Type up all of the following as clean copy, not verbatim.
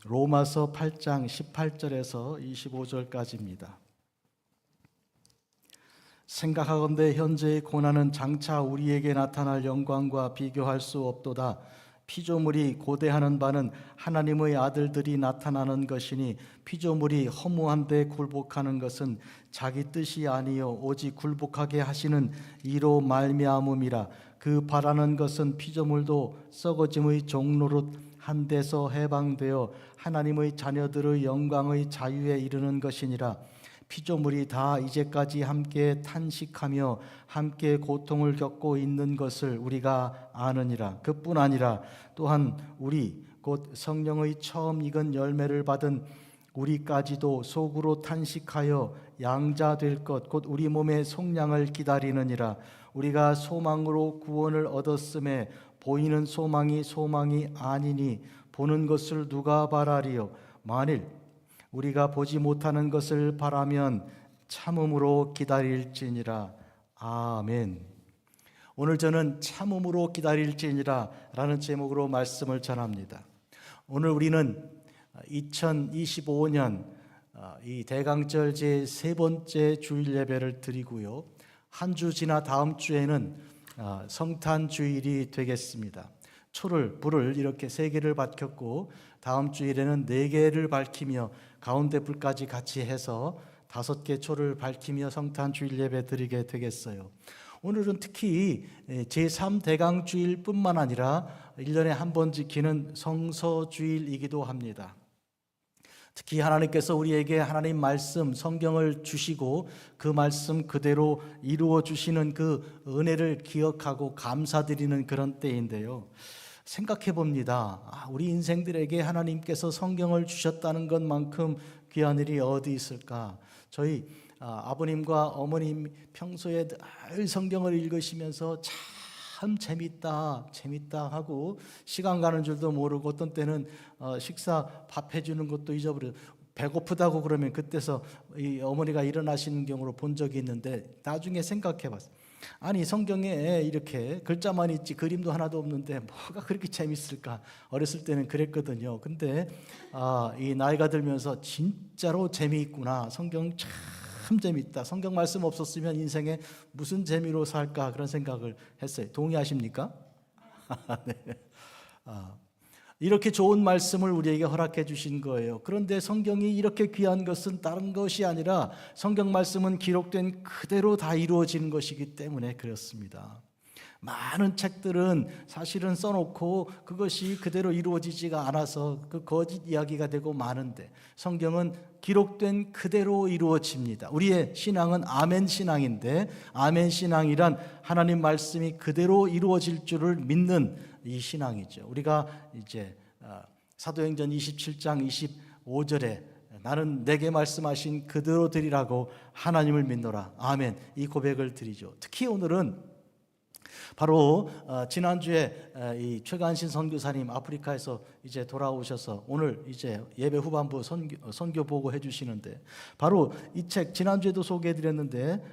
로마서 8장 18절에서 25절까지입니다. 생각하건대 현재의 고난은 장차 우리에게 나타날 영광과 비교할 수 없도다. 피조물이 고대하는 바는 하나님의 아들들이 나타나는 것이니 피조물이 허무한데 굴복하는 것은 자기 뜻이 아니요 오직 굴복하게 하시는 이로 말미암음이라. 그 바라는 것은 피조물도 썩어짐의 종로릇 한 데서 해방되어 하나님의 자녀들의 영광의 자유에 이르는 것이니라. 피조물이 다 이제까지 함께 탄식하며 함께 고통을 겪고 있는 것을 우리가 아느니라. 그뿐 아니라 또한 우리 곧 성령의 처음 익은 열매를 받은 우리까지도 속으로 탄식하여 양자 될 것 곧 우리 몸의 속량을 기다리느니라. 우리가 소망으로 구원을 얻었음에 보이는 소망이 아니니 보는 것을 누가 바라리요. 만일 우리가 보지 못하는 것을 바라면 참음으로 기다릴지니라. 아멘. 오늘 저는 참음으로 기다릴지니라 라는 제목으로 말씀을 전합니다. 오늘 우리는 2025년 이 대강절 제3번째 주일 예배를 드리고요. 한 주 지나 다음 주에는 성탄 주일이 되겠습니다. 초를 불을 이렇게 3개를 밝혔고 다음 주일에는 4개를 밝히며 가운데 불까지 같이 해서 5개 초를 밝히며 성탄 주일 예배 드리게 되겠어요. 오늘은 특히 제3대강 주일뿐만 아니라 1년에 한 번 지키는 성서주일이기도 합니다. 특히 하나님께서 우리에게 하나님 말씀 성경을 주시고 그 말씀 그대로 이루어 주시는 그 은혜를 기억하고 감사드리는 그런 때인데요. 생각해 봅니다. 우리 인생들에게 하나님께서 성경을 주셨다는 것만큼 귀한 일이 어디 있을까? 저희 아버님과 어머님 평소에 늘 성경을 읽으시면서 참 재밌다 하고 시간 가는 줄도 모르고 어떤 때는 식사 밥 해주는 것도 잊어버려요. 배고프다고 그러면 그때서 이 어머니가 일어나시는 경우로 본 적이 있는데 나중에 생각해 봤어요. 아니 성경에 이렇게 글자만 있지 그림도 하나도 없는데 뭐가 그렇게 재밌을까? 어렸을 때는 그랬거든요. 근데 이 나이가 들면서 진짜로 재미있구나. 성경 참 재밌다. 성경 말씀 없었으면 인생에 무슨 재미로 살까 그런 생각을 했어요. 동의하십니까? 네. 이렇게 좋은 말씀을 우리에게 허락해 주신 거예요. 그런데 성경이 이렇게 귀한 것은 다른 것이 아니라 성경 말씀은 기록된 그대로 다 이루어지는 것이기 때문에 그렇습니다. 많은 책들은 사실은 써놓고 그것이 그대로 이루어지지가 않아서 그 거짓 이야기가 되고 마는데 성경은 기록된 그대로 이루어집니다. 우리의 신앙은 아멘 신앙인데 아멘 신앙이란 하나님 말씀이 그대로 이루어질 줄을 믿는 이 신앙이죠. 우리가 이제 사도행전 27장 25절에 나는 내게 말씀하신 그대로 드리라고 하나님을 믿노라. 아멘. 이 고백을 드리죠. 특히 오늘은 바로 지난주에 이 최관신 선교사님 아프리카에서 이제 돌아오셔서 오늘 이제 예배 후반부 선교 보고 해주시는데 바로 이 책 지난주에도 소개해드렸는데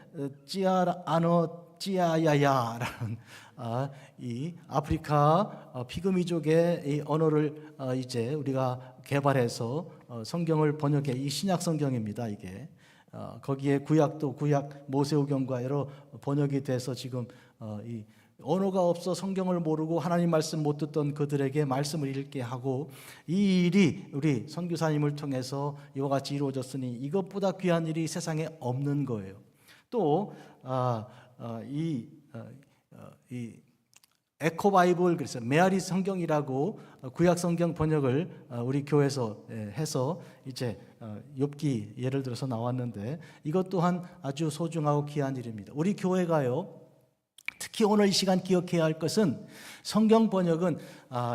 찌아야야라는 이 아프리카 피그미족의 이 언어를 이제 우리가 개발해서 성경을 번역해 이 신약 성경입니다. 이게 거기에 구약도 구약 모세오경과 여러 번역이 돼서 지금 이 언어가 없어 성경을 모르고 하나님 말씀 못 듣던 그들에게 말씀을 읽게 하고 이 일이 우리 선교사님을 통해서 이와 같이 이루어졌으니 이것보다 귀한 일이 세상에 없는 거예요. 또 이 에코 바이블 그래서 메아리 성경이라고 구약 성경 번역을 우리 교회에서 해서 이제 욥기 예를 들어서 나왔는데 이것 또한 아주 소중하고 귀한 일입니다. 우리 교회가요. 특히 오늘 이 시간 기억해야 할 것은 성경 번역은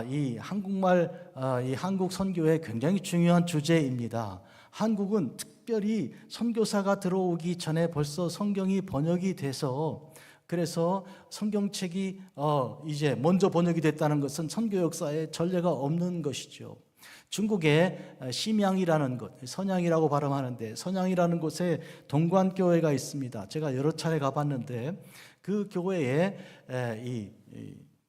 이 한국말 이 한국 선교의 굉장히 중요한 주제입니다. 한국은 특별히 선교사가 들어오기 전에 벌써 성경이 번역이 돼서 그래서 성경책이 이제 먼저 번역이 됐다는 것은 선교 역사에 전례가 없는 것이죠. 중국에 심양이라는 곳, 선양이라고 발음하는데 선양이라는 곳에 동관교회가 있습니다. 제가 여러 차례 가봤는데 그 교회에 이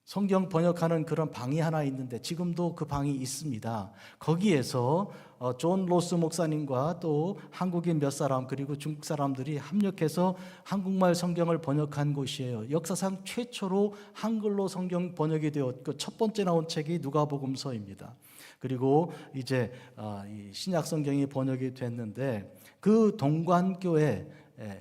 성경 번역하는 그런 방이 하나 있는데 지금도 그 방이 있습니다. 거기에서 존 로스 목사님과 또 한국인 몇 사람 그리고 중국 사람들이 협력해서 한국말 성경을 번역한 곳이에요. 역사상 최초로 한글로 성경 번역이 되었고 첫 번째 나온 책이 누가복음서입니다. 그리고 이제 이 신약 성경이 번역이 됐는데 그 동관교회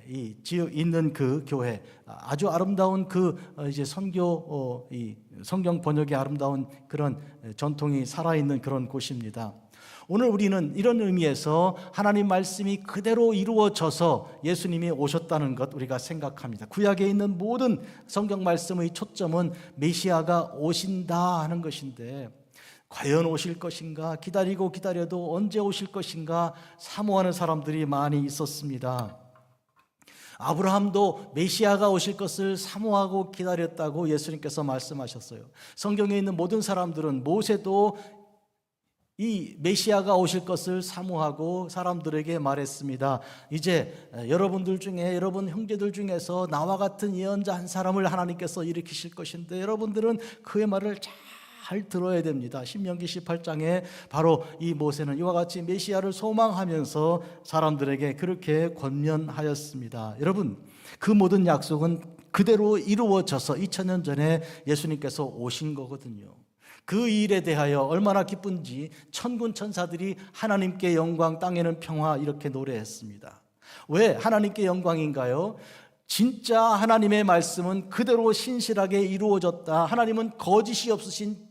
이 지역 있는 그 교회 아주 아름다운 그 이제 선교 이 성경 번역이 아름다운 그런 전통이 살아있는 그런 곳입니다. 오늘 우리는 이런 의미에서 하나님 말씀이 그대로 이루어져서 예수님이 오셨다는 것 우리가 생각합니다. 구약에 있는 모든 성경 말씀의 초점은 메시아가 오신다 하는 것인데 과연 오실 것인가, 기다리고 기다려도 언제 오실 것인가 사모하는 사람들이 많이 있었습니다. 아브라함도 메시아가 오실 것을 사모하고 기다렸다고 예수님께서 말씀하셨어요. 성경에 있는 모든 사람들은 모세도 이 메시아가 오실 것을 사모하고 사람들에게 말했습니다. 이제 여러분들 중에 여러분 형제들 중에서 나와 같은 예언자 한 사람을 하나님께서 일으키실 것인데 여러분들은 그의 말을 잘 들어야 됩니다. 신명기 18장에 바로 이 모세는 이와 같이 메시아를 소망하면서 사람들에게 그렇게 권면하였습니다. 여러분, 그 모든 약속은 그대로 이루어져서 2000년 전에 예수님께서 오신 거거든요. 그 일에 대하여 얼마나 기쁜지 천군 천사들이 하나님께 영광 땅에는 평화 이렇게 노래했습니다. 왜 하나님께 영광인가요? 진짜 하나님의 말씀은 그대로 신실하게 이루어졌다. 하나님은 거짓이 없으신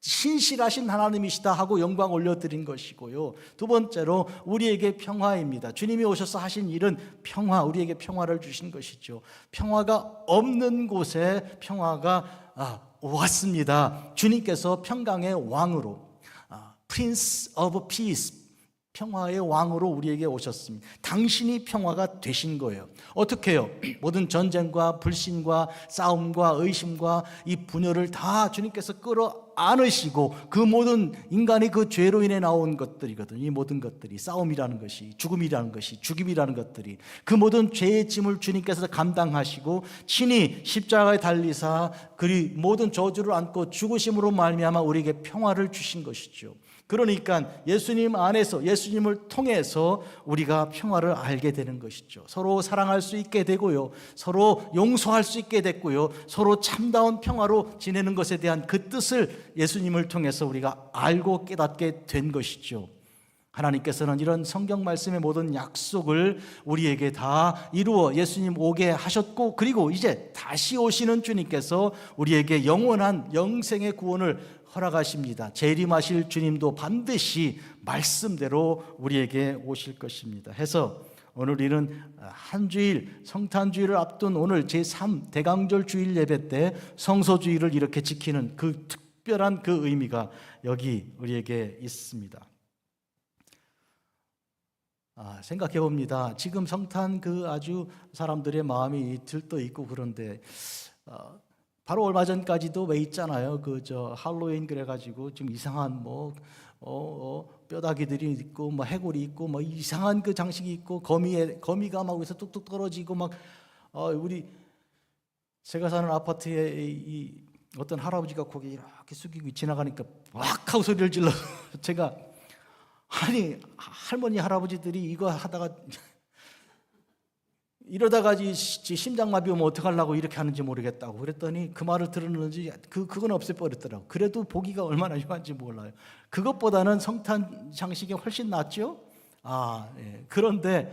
신실하신 하나님이시다 하고 영광 올려드린 것이고요. 두 번째로 우리에게 평화입니다. 주님이 오셔서 하신 일은 평화, 우리에게 평화를 주신 것이죠. 평화가 없는 곳에 평화가 왔습니다. 주님께서 평강의 왕으로 Prince of Peace, 평화의 왕으로 우리에게 오셨습니다. 당신이 평화가 되신 거예요. 어떻게 해요? 모든 전쟁과 불신과 싸움과 의심과 이 분열을 다 주님께서 끌어안으시고 그 모든 인간이 그 죄로 인해 나온 것들이거든요. 이 모든 것들이 싸움이라는 것이, 죽음이라는 것이, 죽임이라는 것들이 그 모든 죄의 짐을 주님께서 감당하시고 친히 십자가에 달리사 그리 모든 저주를 안고 죽으심으로 말미암아 우리에게 평화를 주신 것이죠. 그러니까 예수님 안에서 예수님을 통해서 우리가 평화를 알게 되는 것이죠. 서로 사랑할 수 있게 되고요, 서로 용서할 수 있게 됐고요, 서로 참다운 평화로 지내는 것에 대한 그 뜻을 예수님을 통해서 우리가 알고 깨닫게 된 것이죠. 하나님께서는 이런 성경 말씀의 모든 약속을 우리에게 다 이루어 예수님 오게 하셨고, 그리고 이제 다시 오시는 주님께서 우리에게 영원한 영생의 구원을 허락하십니다. 재림하실 주님도 반드시 말씀대로 우리에게 오실 것입니다. 해서 오늘 우리는 한 주일 성탄주의를 앞둔 오늘 제3 대강절 주일 예배 때 성소주의를 이렇게 지키는 그 특별한 그 의미가 여기 우리에게 있습니다. 생각해 봅니다. 지금 성탄 그 아주 사람들의 마음이 들떠 있고 그런데 바로 얼마 전까지도 왜 있잖아요. 할로윈 그래가지고 좀 이상한 뼈다귀들이 있고 해골이 있고 이상한 그 장식이 있고 거미가 막 여기서 뚝뚝 떨어지고 우리 제가 사는 아파트에 이 어떤 할아버지가 고개 이렇게 숙이고 지나가니까 막 하고 소리를 질러. 제가 아니 할머니 할아버지들이 이거 하다가 이러다가 심장마비 오면 어떡하려고 이렇게 하는지 모르겠다고 그랬더니 그 말을 들었는지 그건 없애버렸더라고. 그래도 보기가 얼마나 흉한지 몰라요. 그것보다는 성탄 장식이 훨씬 낫죠. 예. 그런데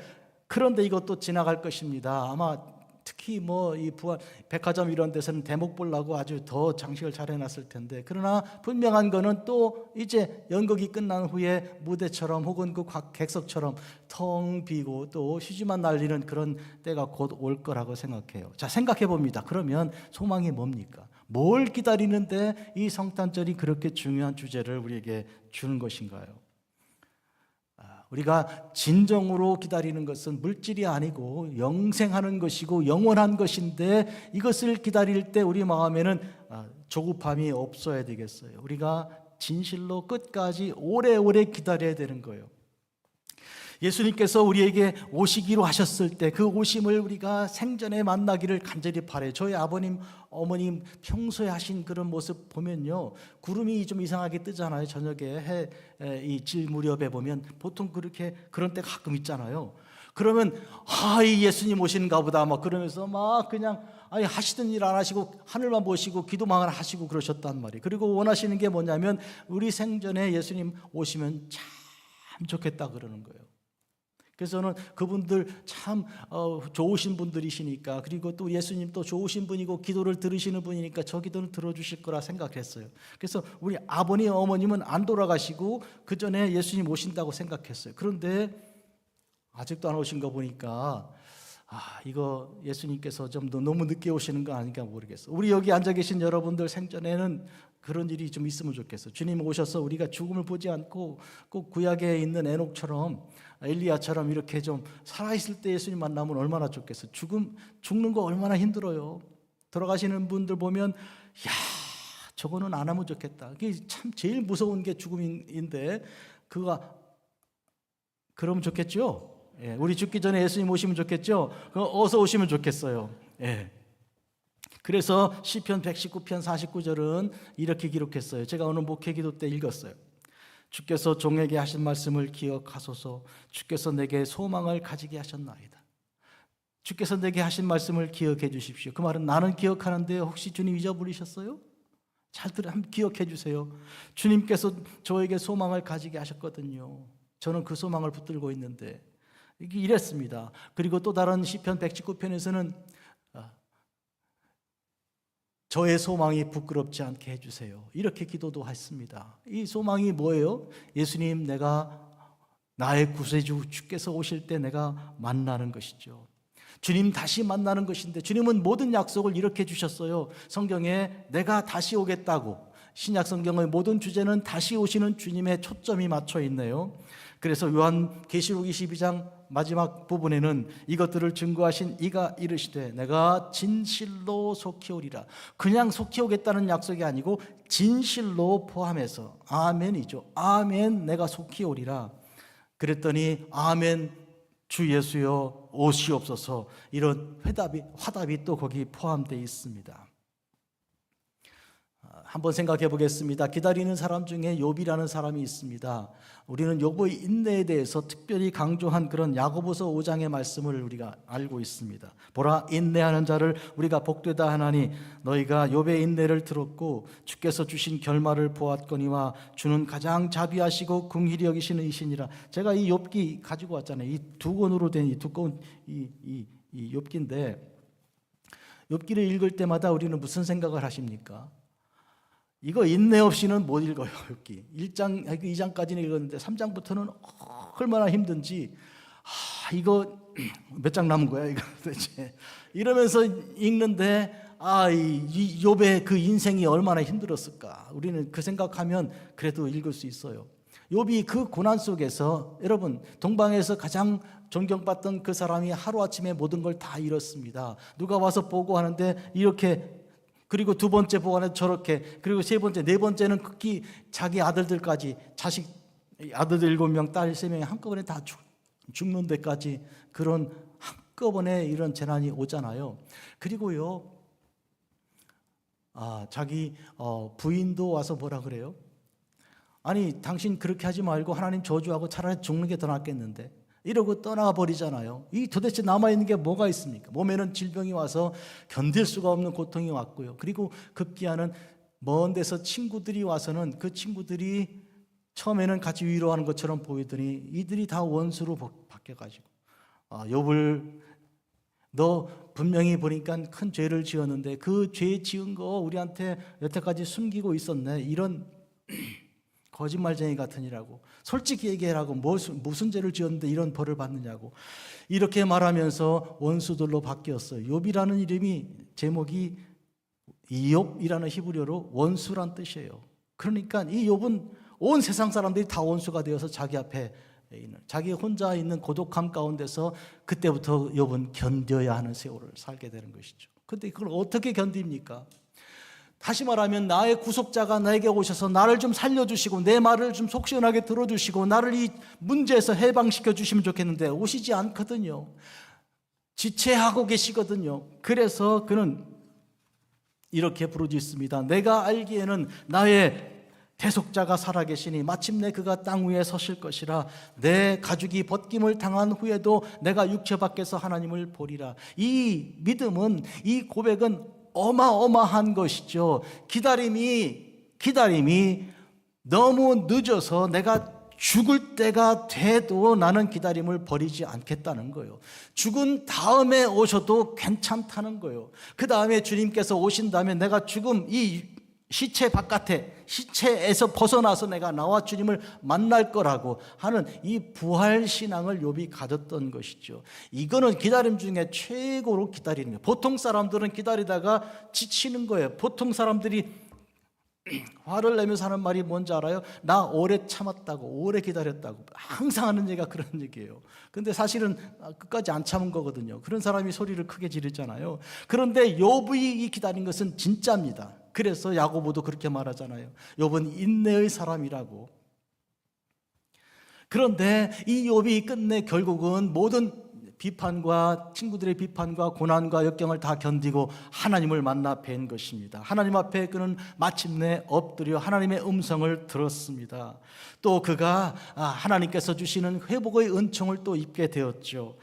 이것도 지나갈 것입니다. 아마 특히 이 부활 백화점 이런 데서는 대목 보려고 아주 더 장식을 잘 해놨을 텐데, 그러나 분명한 거는 또 이제 연극이 끝난 후에 무대처럼 혹은 그 객석처럼 텅 비고 또 휴지만 날리는 그런 때가 곧 올 거라고 생각해요. 자, 생각해 봅니다. 그러면 소망이 뭡니까? 뭘 기다리는데 이 성탄절이 그렇게 중요한 주제를 우리에게 주는 것인가요? 우리가 진정으로 기다리는 것은 물질이 아니고 영생하는 것이고 영원한 것인데, 이것을 기다릴 때 우리 마음에는 조급함이 없어야 되겠어요. 우리가 진실로 끝까지 오래오래 기다려야 되는 거예요. 예수님께서 우리에게 오시기로 하셨을 때 그 오심을 우리가 생전에 만나기를 간절히 바라요. 저희 아버님, 어머님 평소에 하신 그런 모습 보면요, 구름이 좀 이상하게 뜨잖아요. 저녁에 질 무렵에 보면 보통 그렇게 그런 때 가끔 있잖아요. 그러면 이 예수님 오시는가 보다 막 그러면서 막 그냥 하시던 일 안 하시고 하늘만 보시고 기도만 하시고 그러셨단 말이에요. 그리고 원하시는 게 뭐냐면 우리 생전에 예수님 오시면 참 좋겠다 그러는 거예요. 그래서 저는 그분들 참 좋으신 분들이시니까, 그리고 또 예수님 또 좋으신 분이고 기도를 들으시는 분이니까 저 기도는 들어주실 거라 생각했어요. 그래서 우리 아버님, 어머님은 안 돌아가시고 그 전에 예수님 오신다고 생각했어요. 그런데 아직도 안 오신 거 보니까 이거 예수님께서 좀 너무 늦게 오시는 거 아닌가 모르겠어. 우리 여기 앉아 계신 여러분들 생전에는 그런 일이 좀 있으면 좋겠어. 주님 오셔서 우리가 죽음을 보지 않고 꼭 구약에 있는 에녹처럼, 엘리야처럼 이렇게 좀 살아있을 때 예수님 만나면 얼마나 좋겠어. 죽는 거 얼마나 힘들어요. 돌아가시는 분들 보면 저거는 안 하면 좋겠다. 그게 참 제일 무서운 게 죽음인데 그러면 좋겠죠. 우리 죽기 전에 예수님 오시면 좋겠죠. 어서 오시면 좋겠어요. 그래서 시편 119편 49절은 이렇게 기록했어요. 제가 오늘 목회기도 때 읽었어요. 주께서 종에게 하신 말씀을 기억하소서. 주께서 내게 소망을 가지게 하셨나이다. 주께서 내게 하신 말씀을 기억해 주십시오. 그 말은 나는 기억하는데 혹시 주님 잊어버리셨어요? 한번 기억해 주세요. 주님께서 저에게 소망을 가지게 하셨거든요. 저는 그 소망을 붙들고 있는데 이랬습니다. 그리고 또 다른 시편 119편에서는 저의 소망이 부끄럽지 않게 해주세요. 이렇게 기도도 했습니다. 이 소망이 뭐예요? 예수님, 나의 구세주 주께서 오실 때 내가 만나는 것이죠. 주님 다시 만나는 것인데, 주님은 모든 약속을 이렇게 주셨어요. 성경에 내가 다시 오겠다고. 신약 성경의 모든 주제는 다시 오시는 주님의 초점이 맞춰 있네요. 그래서 요한계시록 22장 마지막 부분에는 이것들을 증거하신 이가 이르시되 내가 진실로 속히 오리라. 그냥 속히 오겠다는 약속이 아니고 진실로 포함해서 아멘이죠. 아멘, 내가 속히 오리라. 그랬더니 아멘 주 예수여 오시옵소서, 이런 화답이 또 거기 포함되어 있습니다. 한번 생각해 보겠습니다. 기다리는 사람 중에 욥이라는 사람이 있습니다. 우리는 욥의 인내에 대해서 특별히 강조한 그런 야고보서 5장의 말씀을 우리가 알고 있습니다. 보라, 인내하는 자를 우리가 복되다 하나니 너희가 욥의 인내를 들었고 주께서 주신 결말을 보았거니와 주는 가장 자비하시고 긍휼히 여기시는 이시니라. 제가 이 욥기 가지고 왔잖아요. 이 두 권으로 된 이 두꺼운 이 욥기인데, 욥기를 읽을 때마다 우리는 무슨 생각을 하십니까? 이거 인내 없이는 못 읽어요. 욥기 1장, 2장까지는 읽었는데 3장부터는 얼마나 힘든지, 이거 몇 장 남은 거야 이거 도대체, 이러면서 읽는데 이 욥의 그 인생이 얼마나 힘들었을까. 우리는 그 생각하면 그래도 읽을 수 있어요. 욥이 그 고난 속에서, 여러분, 동방에서 가장 존경받던 그 사람이 하루아침에 모든 걸 다 잃었습니다. 누가 와서 보고하는데 이렇게, 그리고 두 번째 보고하는데 저렇게, 그리고 세 번째, 네 번째는 극히 자기 아들들까지, 아들들 7명, 딸 3명이 한꺼번에 다 죽는 데까지, 그런 한꺼번에 이런 재난이 오잖아요. 그리고요, 자기 부인도 와서 뭐라 그래요? 아니, 당신 그렇게 하지 말고 하나님 저주하고 차라리 죽는 게 더 낫겠는데, 이러고 떠나가 버리잖아요. 이 도대체 남아있는 게 뭐가 있습니까? 몸에는 질병이 와서 견딜 수가 없는 고통이 왔고요. 그리고 급기야는 먼 데서 친구들이 와서는 그 친구들이 처음에는 같이 위로하는 것처럼 보이더니 이들이 다 원수로 바뀌어가지고, 욥을 너 분명히 보니까 큰 죄를 지었는데 그 죄 지은 거 우리한테 여태까지 숨기고 있었네, 이런 거짓말쟁이 같으니라고, 솔직히 얘기하라고, 무슨 죄를 지었는데 이런 벌을 받느냐고, 이렇게 말하면서 원수들로 바뀌었어요. 욥이라는 이름이, 제목이 이욥이라는 히브리어로 원수란 뜻이에요. 그러니까 이 욥은 온 세상 사람들이 다 원수가 되어서 자기 앞에 있는, 자기 혼자 있는 고독함 가운데서 그때부터 욥은 견뎌야 하는 세월을 살게 되는 것이죠. 근데 그걸 어떻게 견딥니까? 다시 말하면 나의 구속자가 나에게 오셔서 나를 좀 살려주시고 내 말을 좀 속 시원하게 들어주시고 나를 이 문제에서 해방시켜 주시면 좋겠는데 오시지 않거든요. 지체하고 계시거든요. 그래서 그는 이렇게 부르짖습니다. 내가 알기에는 나의 대속자가 살아계시니 마침내 그가 땅 위에 서실 것이라. 내 가죽이 벗김을 당한 후에도 내가 육체 밖에서 하나님을 보리라. 이 믿음은, 이 고백은 어마어마한 것이죠. 기다림이 너무 늦어서 내가 죽을 때가 돼도 나는 기다림을 버리지 않겠다는 거예요. 죽은 다음에 오셔도 괜찮다는 거예요. 그 다음에 주님께서 오신다면 내가 죽음, 이 시체 바깥에, 시체에서 벗어나서 내가 나와 주님을 만날 거라고 하는 이 부활신앙을 욥이 가졌던 것이죠. 이거는 기다림 중에 최고로 기다리는 거예요. 보통 사람들은 기다리다가 지치는 거예요. 보통 사람들이 화를 내면서 하는 말이 뭔지 알아요? 나 오래 참았다고, 오래 기다렸다고. 항상 하는 얘기가 그런 얘기예요. 근데 사실은 끝까지 안 참은 거거든요. 그런 사람이 소리를 크게 지르잖아요. 그런데 욥이 이 기다린 것은 진짜입니다. 그래서 야고보도 그렇게 말하잖아요. 욥은 인내의 사람이라고. 그런데 이 욥이 끝내 결국은 모든 비판과 친구들의 비판과 고난과 역경을 다 견디고 하나님을 만나 뵌 것입니다. 하나님 앞에 그는 마침내 엎드려 하나님의 음성을 들었습니다. 또 그가 하나님께서 주시는 회복의 은총을 또 입게 되었죠.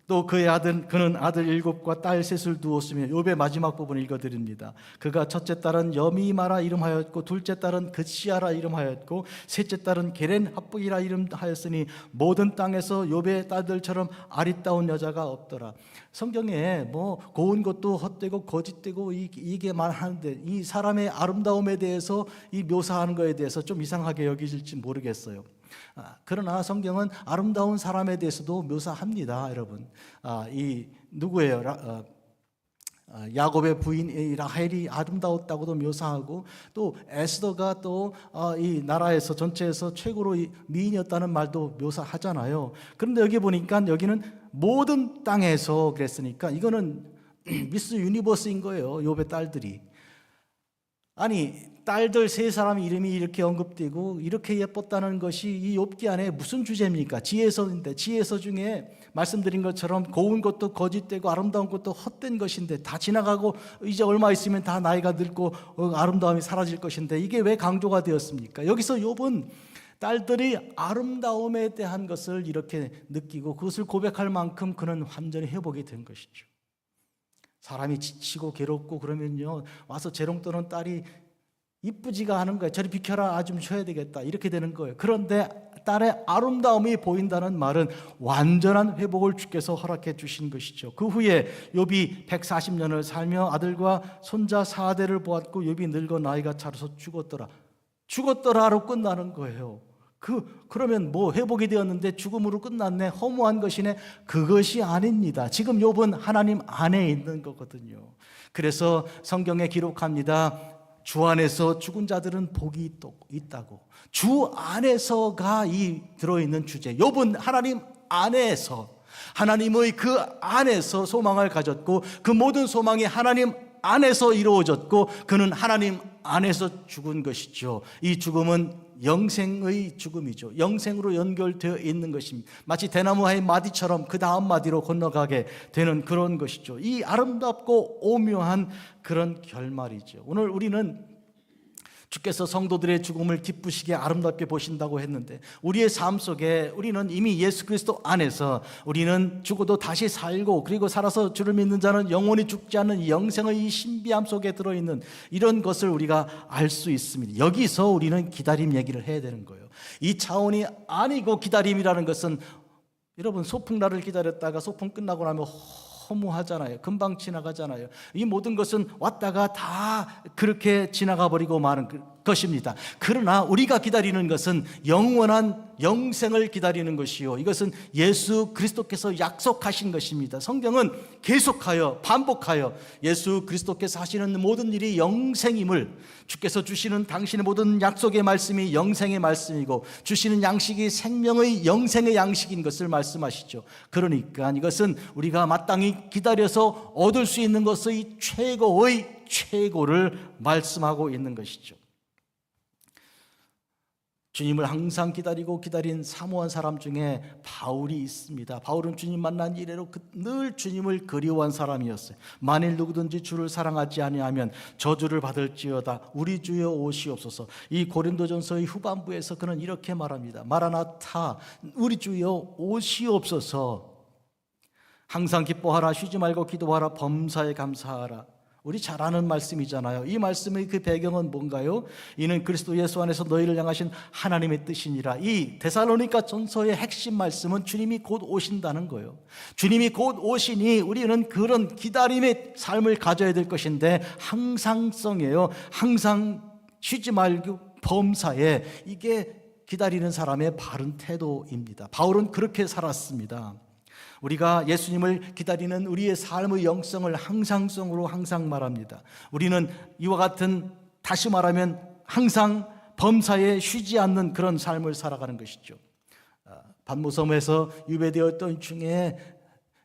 또 그는 아들 7과 딸 3을 두었으며 욥의 마지막 부분을 읽어드립니다. 그가 첫째 딸은 여미마라 이름하였고 둘째 딸은 긋시아라 이름하였고 셋째 딸은 게렌 합북이라 이름하였으니 모든 땅에서 욥의 딸들처럼 아리따운 여자가 없더라. 성경에 뭐 고운 것도 헛되고 거짓되고 이게 말하는데 이 사람의 아름다움에 대해서 이 묘사하는 거에 대해서 좀 이상하게 여기실지 모르겠어요. 그러나 성경은 아름다운 사람에 대해서도 묘사합니다, 여러분. 이 누구예요? 야곱의 부인 라헬이 아름다웠다고도 묘사하고 또 에스더가 또 이 나라에서 전체에서 최고로 미인이었다는 말도 묘사하잖아요. 그런데 여기 보니까 여기는 모든 땅에서 그랬으니까 이거는 미스 유니버스인 거예요. 욥의 딸들이. 아니 딸들 3사람 이름이 이렇게 언급되고 이렇게 예뻤다는 것이 이 욥기 안에 무슨 주제입니까? 지혜서인데 지혜서 중에 말씀드린 것처럼 고운 것도 거짓되고 아름다운 것도 헛된 것인데 다 지나가고 이제 얼마 있으면 다 나이가 늙고 아름다움이 사라질 것인데 이게 왜 강조가 되었습니까? 여기서 욥은 딸들이 아름다움에 대한 것을 이렇게 느끼고 그것을 고백할 만큼 그는 완전히 회복이 된 것이죠. 사람이 지치고 괴롭고 그러면요 와서 재롱 떠는 딸이 이쁘지가 않은 거예요. 저리 비켜라, 좀 쉬어야 되겠다 이렇게 되는 거예요. 그런데 딸의 아름다움이 보인다는 말은 완전한 회복을 주께서 허락해 주신 것이죠. 그 후에 욥이 140년을 살며 아들과 손자 4대를 보았고 욥이 늙어 나이가 차서 죽었더라로 끝나는 거예요. 그러면 뭐 회복이 되었는데 죽음으로 끝났네, 허무한 것이네. 그것이 아닙니다. 지금 욥은 하나님 안에 있는 거거든요. 그래서 성경에 기록합니다. 주 안에서 죽은 자들은 복이 있다고. 주 안에서가 이 들어있는 주제. 욥은 하나님 안에서, 하나님의 그 안에서 소망을 가졌고 그 모든 소망이 하나님 안에서 이루어졌고 그는 하나님 안에서 죽은 것이죠. 이 죽음은 영생의 죽음이죠. 영생으로 연결되어 있는 것입니다. 마치 대나무의 마디처럼 그 다음 마디로 건너가게 되는 그런 것이죠. 이 아름답고 오묘한 그런 결말이죠. 오늘 우리는 주께서 성도들의 죽음을 기쁘시게 아름답게 보신다고 했는데 우리의 삶 속에 우리는 이미 예수 그리스도 안에서 우리는 죽어도 다시 살고 그리고 살아서 주를 믿는 자는 영원히 죽지 않는 영생의 이 신비함 속에 들어있는 이런 것을 우리가 알 수 있습니다. 여기서 우리는 기다림 얘기를 해야 되는 거예요. 이 차원이 아니고 기다림이라는 것은 여러분 소풍날을 기다렸다가 소풍 끝나고 나면 허무하잖아요. 금방 지나가잖아요. 이 모든 것은 왔다가 다 그렇게 지나가 버리고 마는 것입니다. 그러나 우리가 기다리는 것은 영원한 영생을 기다리는 것이요, 이것은 예수 그리스도께서 약속하신 것입니다. 성경은 계속하여 반복하여 예수 그리스도께서 하시는 모든 일이 영생임을, 주께서 주시는 당신의 모든 약속의 말씀이 영생의 말씀이고 주시는 양식이 생명의 영생의 양식인 것을 말씀하시죠. 그러니까 이것은 우리가 마땅히 기다려서 얻을 수 있는 것의 최고의 최고를 말씀하고 있는 것이죠. 주님을 항상 기다린 사모한 사람 중에 바울이 있습니다. 바울은 주님 만난 이래로 늘 주님을 그리워한 사람이었어요. 만일 누구든지 주를 사랑하지 아니하면 저주를 받을지어다. 우리 주여 오시옵소서. 이 고린도전서의 후반부에서 그는 이렇게 말합니다. 마라나타, 우리 주여 오시옵소서. 항상 기뻐하라, 쉬지 말고 기도하라, 범사에 감사하라. 우리 잘 아는 말씀이잖아요. 이 말씀의 그 배경은 뭔가요? 이는 그리스도 예수 안에서 너희를 향하신 하나님의 뜻이니라. 이 데살로니가 전서의 핵심 말씀은 주님이 곧 오신다는 거예요. 주님이 곧 오시니 우리는 그런 기다림의 삶을 가져야 될 것인데, 항상성이에요. 항상 쉬지 말고 범사에, 이게 기다리는 사람의 바른 태도입니다. 바울은 그렇게 살았습니다. 우리가 예수님을 기다리는 우리의 삶의 영성을 항상성으로 항상 말합니다. 우리는 이와 같은, 다시 말하면 항상 범사에 쉬지 않는 그런 삶을 살아가는 것이죠. 반모섬에서 유배되었던 중에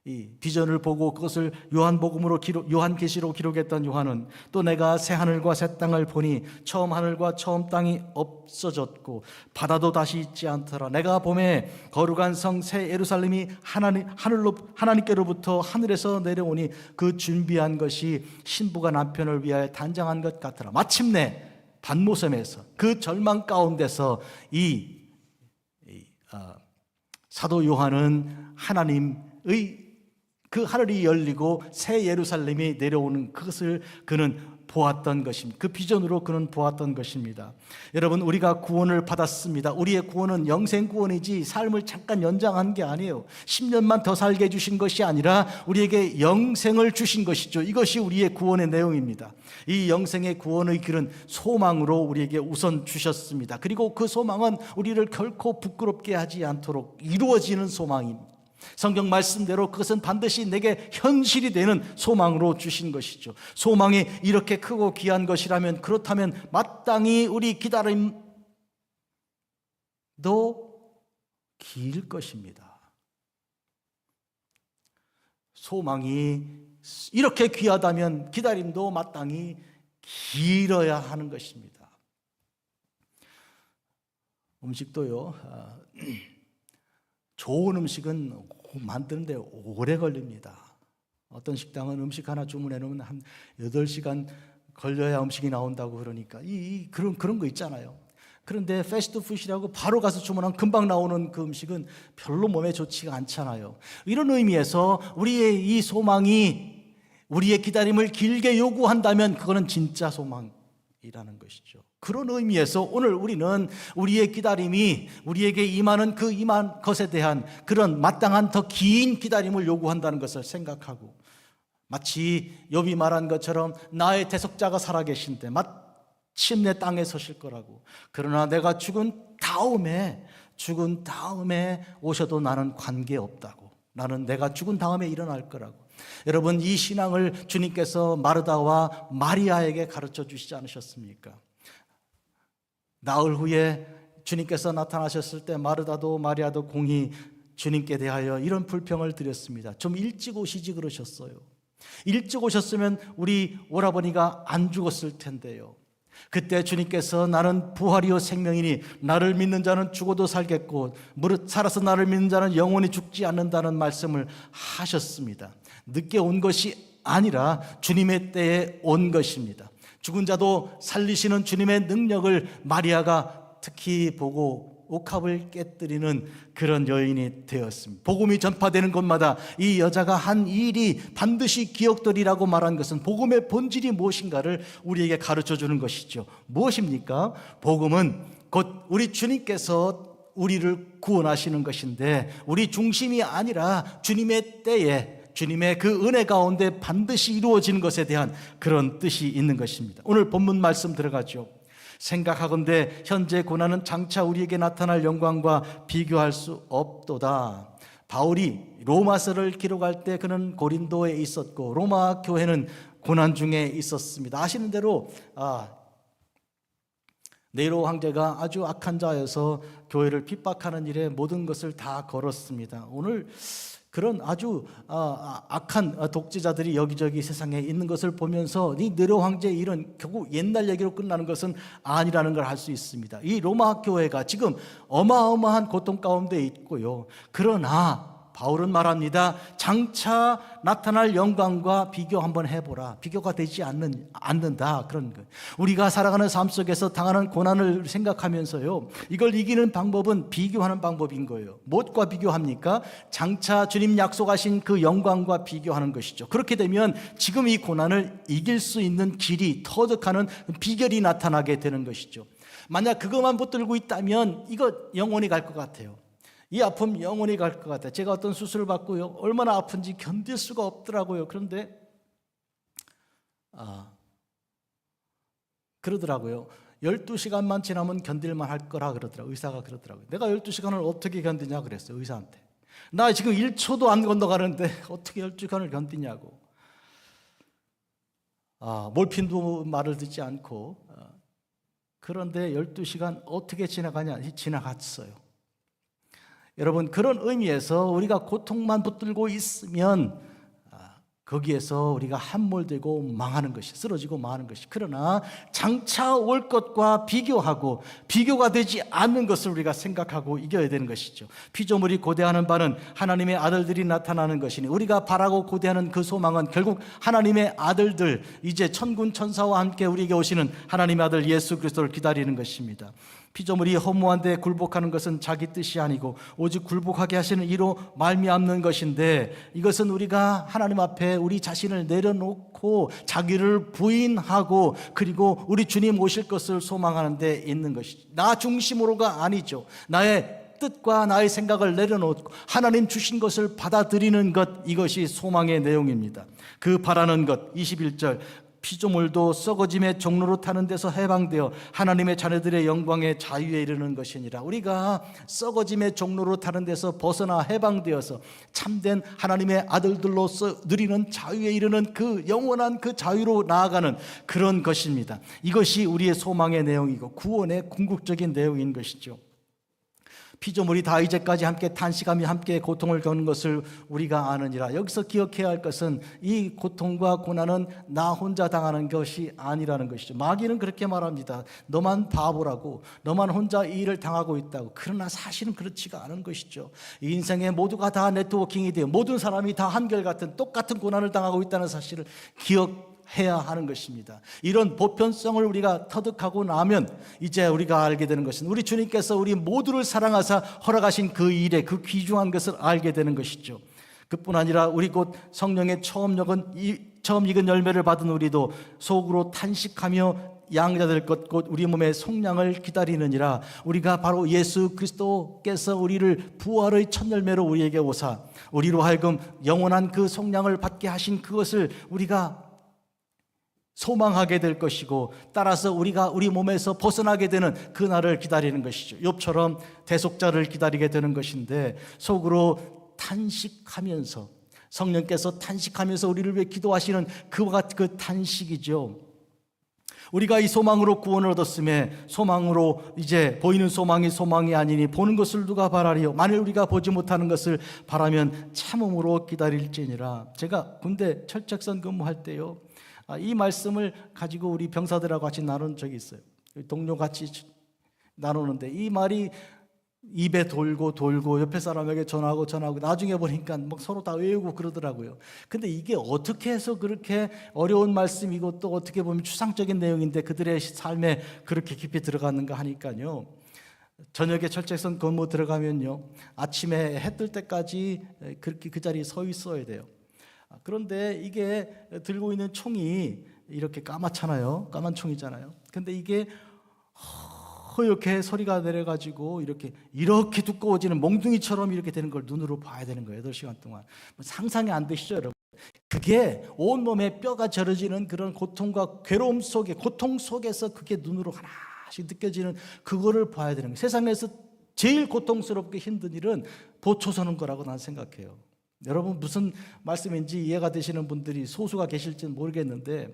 이 비전을 보고 그것을 요한계시로 기록했던 요한은, 또 내가 새 하늘과 새 땅을 보니 처음 하늘과 처음 땅이 없어졌고 바다도 다시 있지 않더라. 내가 봄에 거룩한 성 새 예루살렘이 하나님께로부터 하늘에서 내려오니 그 준비한 것이 신부가 남편을 위하여 단장한 것 같더라. 마침내 반모섬에서, 그 절망 가운데서 사도 요한은 하나님의 그 하늘이 열리고 새 예루살렘이 내려오는 그것을 그는 보았던 것입니다. 그 비전으로 그는 보았던 것입니다. 여러분, 우리가 구원을 받았습니다. 우리의 구원은 영생 구원이지 삶을 잠깐 연장한 게 아니에요. 10년만 더 살게 해주신 것이 아니라 우리에게 영생을 주신 것이죠. 이것이 우리의 구원의 내용입니다. 이 영생의 구원의 길은 소망으로 우리에게 우선 주셨습니다. 그리고 그 소망은 우리를 결코 부끄럽게 하지 않도록 이루어지는 소망입니다. 성경 말씀대로 그것은 반드시 내게 현실이 되는 소망으로 주신 것이죠. 소망이 이렇게 크고 귀한 것이라면, 그렇다면 마땅히 우리 기다림도 길 것입니다. 소망이 이렇게 귀하다면 기다림도 마땅히 길어야 하는 것입니다. 음식도요, 좋은 음식은 만드는데 오래 걸립니다. 어떤 식당은 음식 하나 주문해 놓으면 한 8시간 걸려야 음식이 나온다고 그러니까 그런 거 있잖아요. 그런데 패스트푸드라고 바로 가서 주문하면 금방 나오는 그 음식은 별로 몸에 좋지가 않잖아요. 이런 의미에서 우리의 이 소망이 우리의 기다림을 길게 요구한다면 그거는 진짜 소망이라는 것이죠. 그런 의미에서 오늘 우리는 우리의 기다림이 우리에게 임하는 그 임한 것에 대한 그런 마땅한 더 긴 기다림을 요구한다는 것을 생각하고, 마치 욥이 말한 것처럼 나의 대속자가 살아계신데 마침내 땅에 서실 거라고. 그러나 내가 죽은 다음에 오셔도 나는 관계없다고. 나는 내가 죽은 다음에 일어날 거라고. 여러분, 이 신앙을 주님께서 마르다와 마리아에게 가르쳐 주시지 않으셨습니까? 나흘 후에 주님께서 나타나셨을 때 마르다도 마리아도 공히 주님께 대하여 이런 불평을 드렸습니다. 좀 일찍 오시지 그러셨어요. 일찍 오셨으면 우리 오라버니가 안 죽었을 텐데요. 그때 주님께서 나는 부활이요 생명이니 나를 믿는 자는 죽어도 살겠고 살아서 나를 믿는 자는 영원히 죽지 않는다는 말씀을 하셨습니다. 늦게 온 것이 아니라 주님의 때에 온 것입니다. 죽은 자도 살리시는 주님의 능력을 마리아가 특히 보고 옥합을 깨뜨리는 그런 여인이 되었습니다. 복음이 전파되는 곳마다 이 여자가 한 일이 반드시 기억되리라고 말한 것은 복음의 본질이 무엇인가를 우리에게 가르쳐주는 것이죠. 무엇입니까? 복음은 곧 우리 주님께서 우리를 구원하시는 것인데, 우리 중심이 아니라 주님의 때에 주님의 그 은혜 가운데 반드시 이루어지는 것에 대한 그런 뜻이 있는 것입니다. 오늘 본문 말씀 들어가죠. 생각하건대 현재 고난은 장차 우리에게 나타날 영광과 비교할 수 없도다. 바울이 로마서를 기록할 때 그는 고린도에 있었고 로마 교회는 고난 중에 있었습니다. 아시는 대로 네로 황제가 아주 악한 자여서 교회를 핍박하는 일에 모든 것을 다 걸었습니다. 오늘 그런 아주 악한 독재자들이 여기저기 세상에 있는 것을 보면서 이 네로 황제의 일은 결국 옛날 얘기로 끝나는 것은 아니라는 걸 알 수 있습니다. 이 로마 교회가 지금 어마어마한 고통 가운데 있고요. 그러나 바울은 말합니다. 장차 나타날 영광과 비교 한번 해보라. 비교가 되지 않는다. 그런 거. 우리가 살아가는 삶 속에서 당하는 고난을 생각하면서요. 이걸 이기는 방법은 비교하는 방법인 거예요. 무엇과 비교합니까? 장차 주님 약속하신 그 영광과 비교하는 것이죠. 그렇게 되면 지금 이 고난을 이길 수 있는 길이 터득하는 비결이 나타나게 되는 것이죠. 만약 그것만 붙들고 있다면 이거 영원히 갈 것 같아요. 이 아픔 영원히 갈 것 같아요. 제가 어떤 수술을 받고요, 얼마나 아픈지 견딜 수가 없더라고요. 그런데 그러더라고요. 12시간만 지나면 견딜만 할 거라 그러더라고요. 의사가 그러더라고요. 내가 12시간을 어떻게 견디냐 그랬어요. 의사한테. 나 지금 1초도 안 건너가는데 어떻게 12시간을 견디냐고. 몰핀도 말을 듣지 않고. 그런데 12시간 어떻게 지나가냐? 지나갔어요. 여러분, 그런 의미에서 우리가 고통만 붙들고 있으면 거기에서 우리가 함몰되고 망하는 것이, 쓰러지고 망하는 것이. 그러나 장차 올 것과 비교하고 비교가 되지 않는 것을 우리가 생각하고 이겨야 되는 것이죠. 피조물이 고대하는 바는 하나님의 아들들이 나타나는 것이니 우리가 바라고 고대하는 그 소망은 결국 하나님의 아들들, 이제 천군 천사와 함께 우리에게 오시는 하나님의 아들 예수 그리스도를 기다리는 것입니다. 피조물이 허무한 데 굴복하는 것은 자기 뜻이 아니고 오직 굴복하게 하시는 이로 말미암는 것인데, 이것은 우리가 하나님 앞에 우리 자신을 내려놓고 자기를 부인하고 그리고 우리 주님 오실 것을 소망하는 데 있는 것이죠. 나 중심으로가 아니죠. 나의 뜻과 나의 생각을 내려놓고 하나님 주신 것을 받아들이는 것, 이것이 소망의 내용입니다. 그 바라는 것, 21절, 피조물도 썩어짐의 종로로 타는 데서 해방되어 하나님의 자녀들의 영광의 자유에 이르는 것이니라. 우리가 썩어짐의 종로로 타는 데서 벗어나 해방되어서 참된 하나님의 아들들로서 누리는 자유에 이르는 그 영원한 그 자유로 나아가는 그런 것입니다. 이것이 우리의 소망의 내용이고 구원의 궁극적인 내용인 것이죠. 피조물이 다 이제까지 함께 탄식하며 함께 고통을 겪는 것을 우리가 아느니라. 여기서 기억해야 할 것은 이 고통과 고난은 나 혼자 당하는 것이 아니라는 것이죠. 마귀는 그렇게 말합니다. 너만 바보라고, 너만 혼자 이 일을 당하고 있다고. 그러나 사실은 그렇지가 않은 것이죠. 이 인생에 모두가 다 네트워킹이 되어 모든 사람이 다 한결같은 똑같은 고난을 당하고 있다는 사실을 기억해야 하는 것입니다. 이런 보편성을 우리가 터득하고 나면 이제 우리가 알게 되는 것은 우리 주님께서 우리 모두를 사랑하사 허락하신 그 일에 그 귀중한 것을 알게 되는 것이죠. 그뿐 아니라 우리 곧 성령의 처음 익은 열매를 받은 우리도 속으로 탄식하며 양자될 것 곧 우리 몸의 속량을 기다리느니라. 우리가 바로 예수 그리스도께서 우리를 부활의 첫 열매로 우리에게 오사 우리로 하여금 영원한 그 속량을 받게 하신 그것을 우리가 소망하게 될 것이고, 따라서 우리가 우리 몸에서 벗어나게 되는 그 날을 기다리는 것이죠. 욥처럼 대속자를 기다리게 되는 것인데, 속으로 탄식하면서, 성령께서 탄식하면서 우리를 위해 기도하시는 그 탄식이죠. 우리가 이 소망으로 구원을 얻었음에 소망으로 이제 보이는 소망이 아니니 보는 것을 누가 바라리요. 만일 우리가 보지 못하는 것을 바라면 참음으로 기다릴지니라. 제가 군대 철책선 근무할 때요, 이 말씀을 가지고 우리 병사들하고 같이 나눈 적이 있어요. 동료 같이 나누는데 이 말이 입에 돌고 옆에 사람에게 전하고 나중에 보니까 막 서로 다 외우고 그러더라고요. 근데 이게 어떻게 해서 그렇게 어려운 말씀이고 또 어떻게 보면 추상적인 내용인데 그들의 삶에 그렇게 깊이 들어갔는가 하니까요, 저녁에 철책선 근무 들어가면요, 아침에 해 뜰 때까지 그렇게 그 자리에 서 있어야 돼요. 그런데 이게 들고 있는 총이 이렇게 까맣잖아요. 까만 총이잖아요. 근데 이게 허옇게 소리가 내려가지고 이렇게 두꺼워지는 몽둥이처럼 이렇게 되는 걸 눈으로 봐야 되는 거예요. 8시간 동안. 상상이 안 되시죠, 여러분? 그게 온몸에 뼈가 저려지는 그런 고통과 괴로움 속에, 고통 속에서 그게 눈으로 하나씩 느껴지는 그거를 봐야 되는 거예요. 세상에서 제일 고통스럽게 힘든 일은 보초 서는 거라고 난 생각해요. 여러분, 무슨 말씀인지 이해가 되시는 분들이 소수가 계실지는 모르겠는데,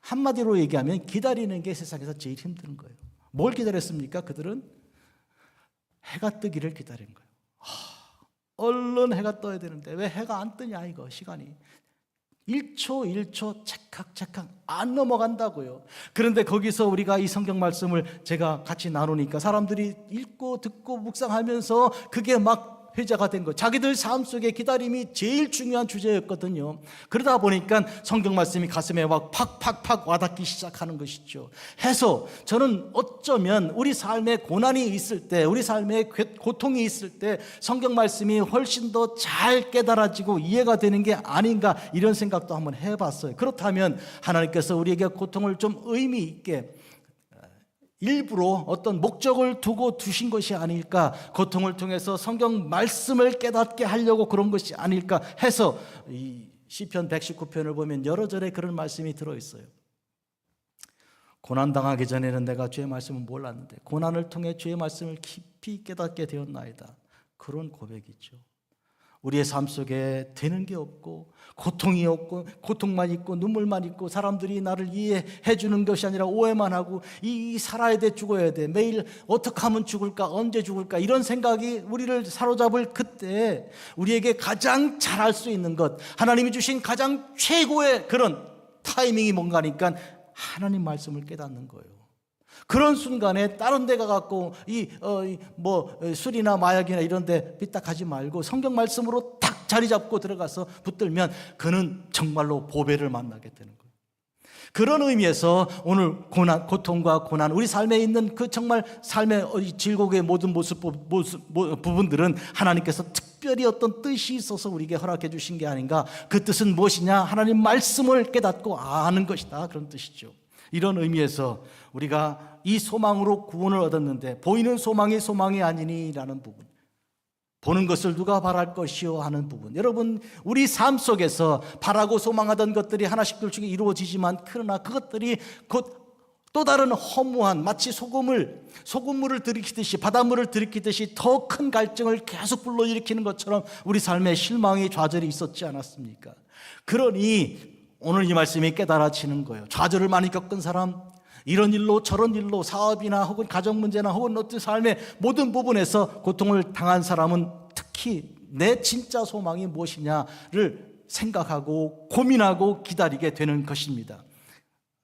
한마디로 얘기하면 기다리는 게 세상에서 제일 힘든 거예요. 뭘 기다렸습니까? 그들은 해가 뜨기를 기다린 거예요. 얼른 해가 떠야 되는데 왜 해가 안 뜨냐, 이거 시간이 1초 1초 찰칵찰칵 안 넘어간다고요. 그런데 거기서 우리가 이 성경 말씀을 제가 같이 나누니까 사람들이 읽고 듣고 묵상하면서 그게 막 회자가 된 거. 자기들 삶 속에 기다림이 제일 중요한 주제였거든요. 그러다 보니까 성경 말씀이 가슴에 막 팍팍팍 와닿기 시작하는 것이죠. 해서 저는 어쩌면 우리 삶에 고난이 있을 때, 우리 삶에 고통이 있을 때 성경 말씀이 훨씬 더 잘 깨달아지고 이해가 되는 게 아닌가, 이런 생각도 한번 해봤어요. 그렇다면 하나님께서 우리에게 고통을 좀 의미 있게 일부러 어떤 목적을 두고 두신 것이 아닐까, 고통을 통해서 성경 말씀을 깨닫게 하려고 그런 것이 아닐까 해서 이 시편 119편을 보면 여러 절에 그런 말씀이 들어있어요. 고난당하기 전에는 내가 주의 말씀을 몰랐는데 고난을 통해 주의 말씀을 깊이 깨닫게 되었나이다. 그런 고백이죠. 우리의 삶 속에 되는 게 없고 고통이 없고 고통만 있고 눈물만 있고 사람들이 나를 이해해 주는 것이 아니라 오해만 하고 이 살아야 돼, 죽어야 돼, 매일 어떻게 하면 죽을까, 언제 죽을까, 이런 생각이 우리를 사로잡을 그때 우리에게 가장 잘할 수 있는 것, 하나님이 주신 가장 최고의 그런 타이밍이 뭔가니까 하나님 말씀을 깨닫는 거예요. 그런 순간에 다른 데 가갖고 술이나 마약이나 이런 데 삐딱하지 말고 성경 말씀으로 탁 자리 잡고 들어가서 붙들면 그는 정말로 보배를 만나게 되는 거예요. 그런 의미에서 오늘 고통과 고난, 우리 삶에 있는 그 정말 삶의 질곡의 모든 부분들은 하나님께서 특별히 어떤 뜻이 있어서 우리에게 허락해 주신 게 아닌가. 그 뜻은 무엇이냐? 하나님 말씀을 깨닫고 아는 것이다, 그런 뜻이죠. 이런 의미에서 우리가 이 소망으로 구원을 얻었는데 보이는 소망이 소망이 아니니라는 부분, 보는 것을 누가 바랄 것이요 하는 부분, 여러분 우리 삶 속에서 바라고 소망하던 것들이 하나씩 둘씩 이루어지지만 그러나 그것들이 곧 또 다른 허무한, 마치 소금물을 들이키듯이, 바닷물을 들이키듯이 더 큰 갈증을 계속 불러일으키는 것처럼 우리 삶에 실망의 좌절이 있었지 않았습니까? 그러니 오늘 이 말씀이 깨달아지는 거예요. 좌절을 많이 겪은 사람, 이런 일로 저런 일로 사업이나 혹은 가정 문제나 혹은 어떤 삶의 모든 부분에서 고통을 당한 사람은 특히 내 진짜 소망이 무엇이냐를 생각하고 고민하고 기다리게 되는 것입니다.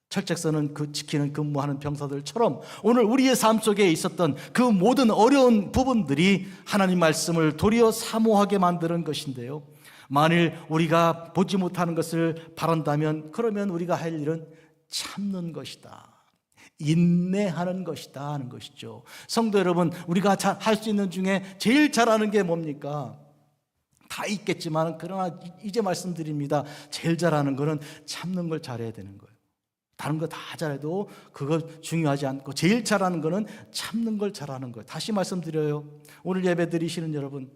철책서는 그 지키는 근무하는 병사들처럼 오늘 우리의 삶 속에 있었던 그 모든 어려운 부분들이 하나님 말씀을 도리어 사모하게 만드는 것인데요, 만일 우리가 보지 못하는 것을 바란다면 그러면 우리가 할 일은 참는 것이다, 인내하는 것이다 하는 것이죠. 성도 여러분, 우리가 할 수 있는 중에 제일 잘하는 게 뭡니까? 다 있겠지만 그러나 이제 말씀드립니다. 제일 잘하는 거는 참는 걸 잘해야 되는 거예요. 다른 거 다 잘해도 그거 중요하지 않고 제일 잘하는 거는 참는 걸 잘하는 거예요. 다시 말씀드려요. 오늘 예배 드리시는 여러분,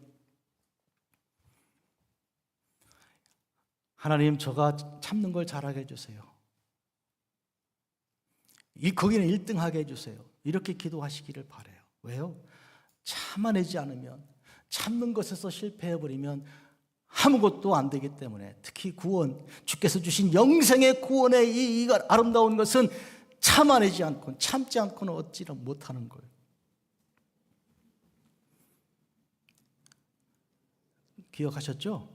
하나님 저가 참는 걸 잘하게 해주세요. 거기는 1등하게 해주세요. 이렇게 기도하시기를 바라요. 왜요? 참아내지 않으면, 참는 것에서 실패해버리면 아무것도 안 되기 때문에, 특히 구원, 주께서 주신 영생의 구원의 이 아름다운 것은 참아내지 않고 참지 않고는 얻지를 못하는 거예요. 기억하셨죠?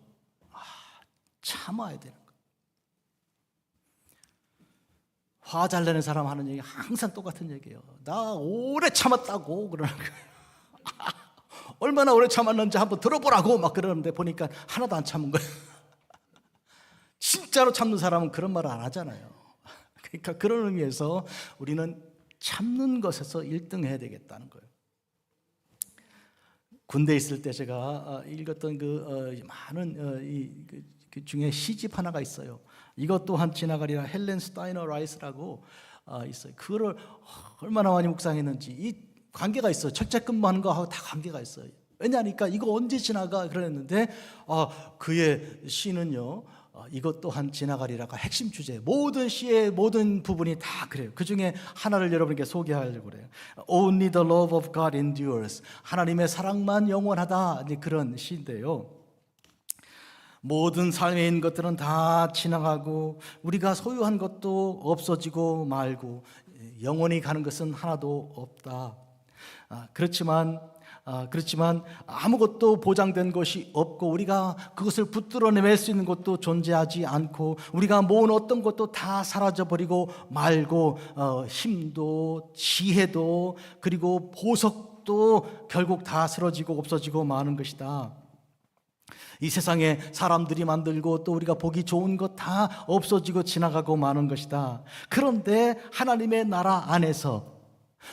참아야 되는 거예요. 화 잘 내는 사람 하는 얘기 항상 똑같은 얘기예요. 나 오래 참았다고 그러는 거예요. 얼마나 오래 참았는지 한번 들어보라고 막 그러는데 보니까 하나도 안 참은 거예요. 진짜로 참는 사람은 그런 말을 안 하잖아요. 그러니까 그런 의미에서 우리는 참는 것에서 1등 해야 되겠다는 거예요. 군대에 있을 때 제가 읽었던 많은 그 중에 시집 하나가 있어요. 이것 또한 지나가리라, 헬렌 스타이너 라이스라고 있어요. 그거를 얼마나 많이 묵상했는지. 이 관계가 있어요. 철책근무하는 거하고 다 관계가 있어요. 왜냐하니까 이거 언제 지나가 그랬는데 그의 시는요, 이것 또한 지나가리라가 핵심 주제, 모든 시의 모든 부분이 다 그래요. 그 중에 하나를 여러분께 소개하려고 그래요. Only the love of God endures. 하나님의 사랑만 영원하다, 그런 시인데요, 모든 삶에 있는 것들은 다 지나가고 우리가 소유한 것도 없어지고 말고 영원히 가는 것은 하나도 없다. 그렇지만 그렇지만 아무것도 보장된 것이 없고 우리가 그것을 붙들어낼 수 있는 것도 존재하지 않고 우리가 모은 어떤 것도 다 사라져버리고 말고 힘도 지혜도 그리고 보석도 결국 다 쓰러지고 없어지고 마는 것이다. 이 세상에 사람들이 만들고 또 우리가 보기 좋은 것 다 없어지고 지나가고 마는 것이다. 그런데 하나님의 나라 안에서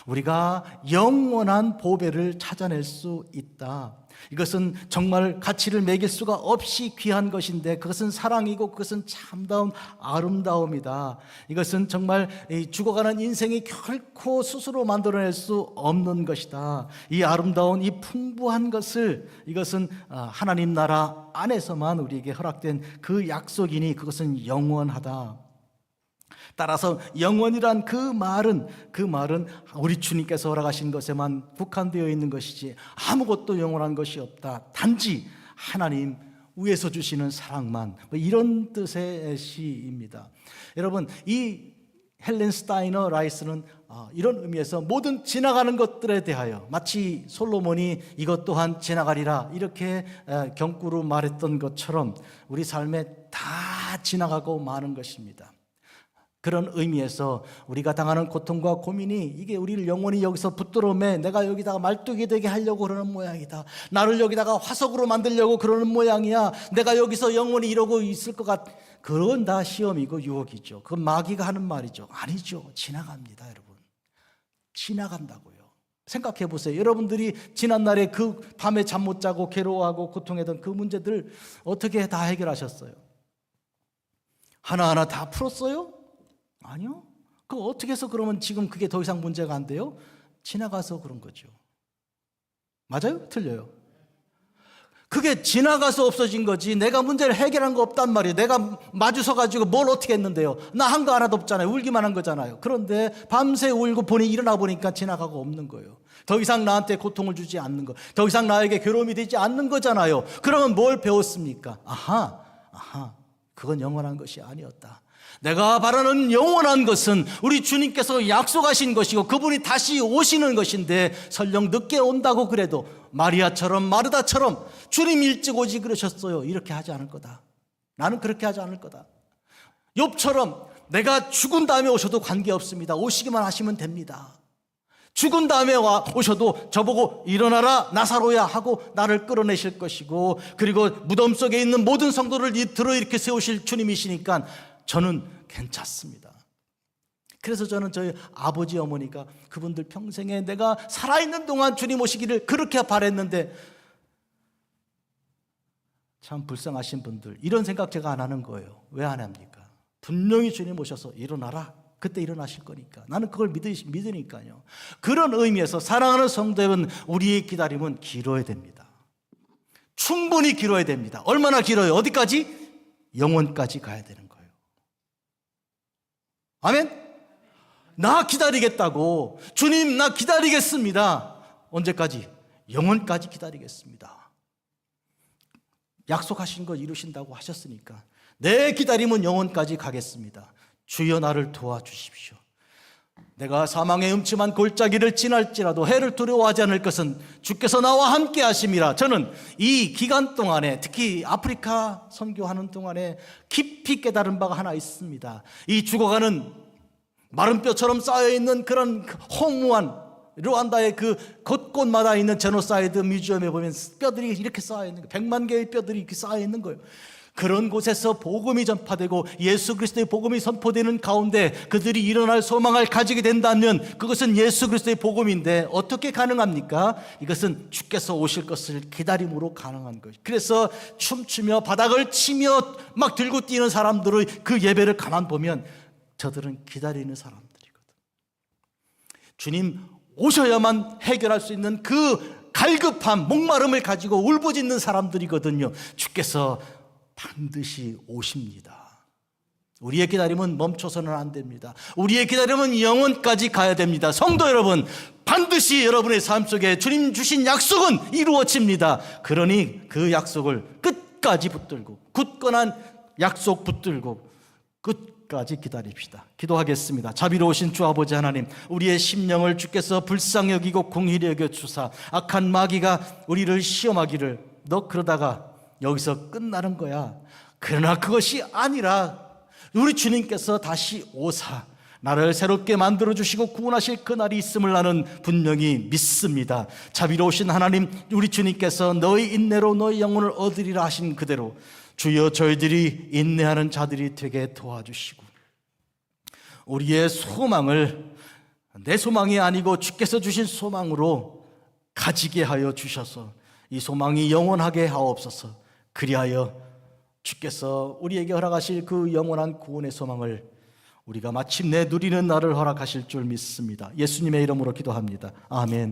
우리가 영원한 보배를 찾아낼 수 있다. 이것은 정말 가치를 매길 수가 없이 귀한 것인데 그것은 사랑이고 그것은 참다운 아름다움이다. 이것은 정말 죽어가는 인생이 결코 스스로 만들어낼 수 없는 것이다. 이 아름다운 이 풍부한 것을 이것은 하나님 나라 안에서만 우리에게 허락된 그 약속이니 그것은 영원하다. 따라서 영원이란 그 말은 우리 주님께서 허락하신 것에만 국한되어 있는 것이지 아무것도 영원한 것이 없다. 단지 하나님 위에서 주시는 사랑만, 이런 뜻의 시입니다. 여러분, 이 헬렌 스타이너 라이스는 이런 의미에서 모든 지나가는 것들에 대하여 마치 솔로몬이 이것 또한 지나가리라 이렇게 경구로 말했던 것처럼 우리 삶에 다 지나가고 마는 것입니다. 그런 의미에서 우리가 당하는 고통과 고민이 이게 우리를 영원히 여기서 붙들어매 내가 여기다가 말뚝이 되게 하려고 그러는 모양이다. 나를 여기다가 화석으로 만들려고 그러는 모양이야. 내가 여기서 영원히 이러고 있을 것 같. 그건 다 시험이고 유혹이죠. 그건 마귀가 하는 말이죠. 아니죠. 지나갑니다, 여러분. 지나간다고요. 생각해 보세요. 여러분들이 지난날에 그 밤에 잠 못 자고 괴로워하고 고통했던 그 문제들 어떻게 다 해결하셨어요? 하나하나 다 풀었어요? 아니요. 그 어떻게 해서 그러면 지금 그게 더 이상 문제가 안 돼요? 지나가서 그런 거죠. 맞아요? 틀려요? 그게 지나가서 없어진 거지 내가 문제를 해결한 거 없단 말이에요. 내가 마주서 가지고 뭘 어떻게 했는데요? 나 한 거 하나도 없잖아요. 울기만 한 거잖아요. 그런데 밤새 울고 보니 일어나 보니까 지나가고 없는 거예요. 더 이상 나한테 고통을 주지 않는 거, 더 이상 나에게 괴로움이 되지 않는 거잖아요. 그러면 뭘 배웠습니까? 아하, 그건 영원한 것이 아니었다. 내가 바라는 영원한 것은 우리 주님께서 약속하신 것이고 그분이 다시 오시는 것인데 설령 늦게 온다고 그래도 마리아처럼 마르다처럼 주님 일찍 오지 그러셨어요. 이렇게 하지 않을 거다. 나는 그렇게 하지 않을 거다. 욥처럼 내가 죽은 다음에 오셔도 관계없습니다. 오시기만 하시면 됩니다. 죽은 다음에 오셔도 저보고 일어나라 나사로야 하고 나를 끌어내실 것이고 그리고 무덤 속에 있는 모든 성도를 들어일으켜 세우실 주님이시니까 저는 괜찮습니다. 그래서 저는 저희 아버지 어머니가 그분들 평생에 내가 살아있는 동안 주님 오시기를 그렇게 바랬는데 참 불쌍하신 분들 이런 생각 제가 안 하는 거예요. 왜 안 합니까? 분명히 주님 오셔서 일어나라. 그때 일어나실 거니까. 나는 그걸 믿으니까요. 그런 의미에서 사랑하는 성도 여러분, 우리의 기다림은 길어야 됩니다. 충분히 길어야 됩니다. 얼마나 길어요? 어디까지? 영원까지 가야 되는 거예요. 아멘? 나 기다리겠다고. 주님, 나 기다리겠습니다. 언제까지? 영원까지 기다리겠습니다. 약속하신 거 이루신다고 하셨으니까 내 기다림은 영원까지 가겠습니다. 주여 나를 도와주십시오. 내가 사망의 음침한 골짜기를 지날지라도 해를 두려워하지 않을 것은 주께서 나와 함께 하심이라. 저는 이 기간 동안에 특히 아프리카 선교하는 동안에 깊이 깨달은 바가 하나 있습니다. 이 죽어가는 마른 뼈처럼 쌓여있는 그런 허무한 르완다의 그 곳곳마다 있는 제노사이드 뮤지엄에 보면 뼈들이 이렇게 쌓여있는 거예요. 100만 개의 뼈들이 이렇게 쌓여있는 거예요. 그런 곳에서 복음이 전파되고 예수 그리스도의 복음이 선포되는 가운데 그들이 일어날 소망을 가지게 된다면 그것은 예수 그리스도의 복음인데 어떻게 가능합니까? 이것은 주께서 오실 것을 기다림으로 가능한 것이죠. 그래서 춤추며 바닥을 치며 막 들고 뛰는 사람들의 그 예배를 가만 보면 저들은 기다리는 사람들이거든. 주님 오셔야만 해결할 수 있는 그 갈급함, 목마름을 가지고 울부짖는 사람들이거든요. 주께서 반드시 오십니다. 우리의 기다림은 멈춰서는 안 됩니다. 우리의 기다림은 영원까지 가야 됩니다. 성도 여러분, 반드시 여러분의 삶 속에 주님 주신 약속은 이루어집니다. 그러니 그 약속을 끝까지 붙들고 굳건한 약속 붙들고 끝까지 때까지 기다립시다. 기도하겠습니다. 자비로우신 주 아버지 하나님, 우리의 심령을 주께서 불쌍히 여기고 공의히 여겨 주사 악한 마귀가 우리를 시험하기를 너 그러다가 여기서 끝나는 거야. 그러나 그것이 아니라 우리 주님께서 다시 오사 나를 새롭게 만들어주시고 구원하실 그날이 있음을 나는 분명히 믿습니다. 자비로우신 하나님, 우리 주님께서 너희 인내로 너희 영혼을 얻으리라 하신 그대로 주여 저희들이 인내하는 자들이 되게 도와주시고 우리의 소망을 내 소망이 아니고 주께서 주신 소망으로 가지게 하여 주셔서 이 소망이 영원하게 하옵소서. 그리하여 주께서 우리에게 허락하실 그 영원한 구원의 소망을 우리가 마침내 누리는 날을 허락하실 줄 믿습니다. 예수님의 이름으로 기도합니다. 아멘.